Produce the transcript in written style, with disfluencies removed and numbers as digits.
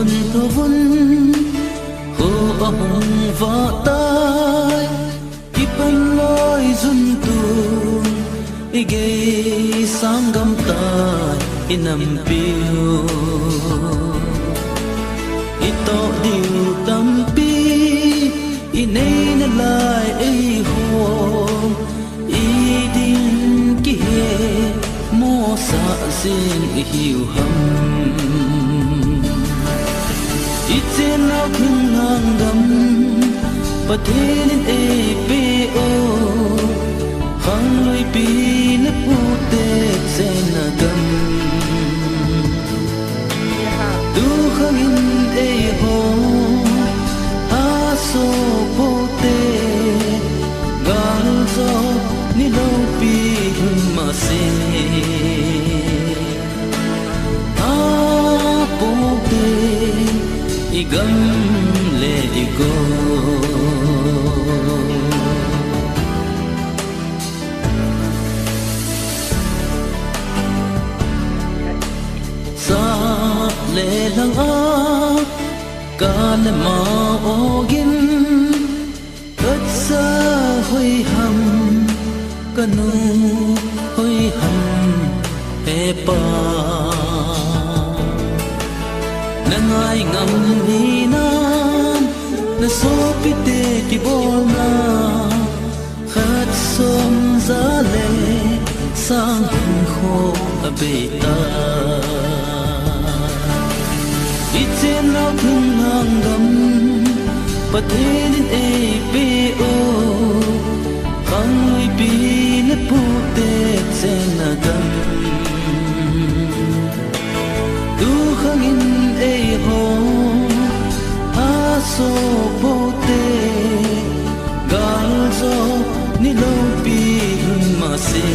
hồn thơ vun hồ hồng võ tai kịp anh lối dun tu gây sáng gam tai nằm piu ito điều tâm pi inay na lại ai hồ idin kia mo sa sin hiu hầm itin ao khung hang gam pathenin e pe o hang loi pi na pu te sen na gam tu khangin e ho so pote gal zo ni lo pi ma se a pote igam let it go sa le lang a kan ma ogin kat sa hoi ham kanu hoi ham e pa nangai ngam ni nam na so pite ki bona khat som za le sang kho abeta itin na thung hang gam pathenin e pe o hang loi pi na pu te sen na gam tu khangin e ho a so po te gal zo ni lo pi hun ma se